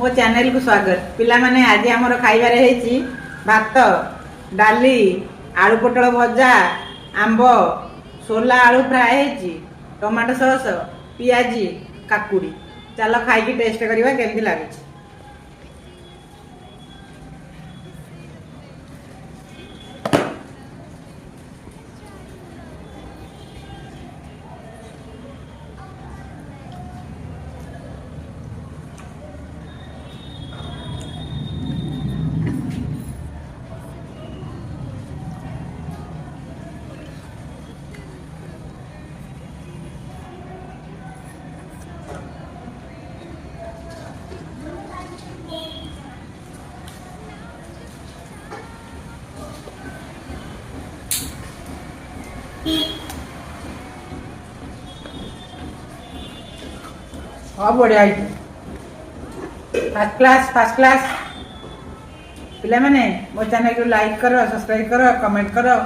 मो चैनल को स्वागत पिला माने आज हमर खाइबारे हेची भात डाली आलू पोटल भजा आंब सोला आलू फ्राए हेची टमाटो सॉस पियाजी काकुड़ी चलो खाई की टेस्ट करवा केमती लागे। हाँ बढ़िया फर्स्ट क्लास पिला माने मो चैनल को लाइक करो सब्सक्राइब करो कमेंट करो।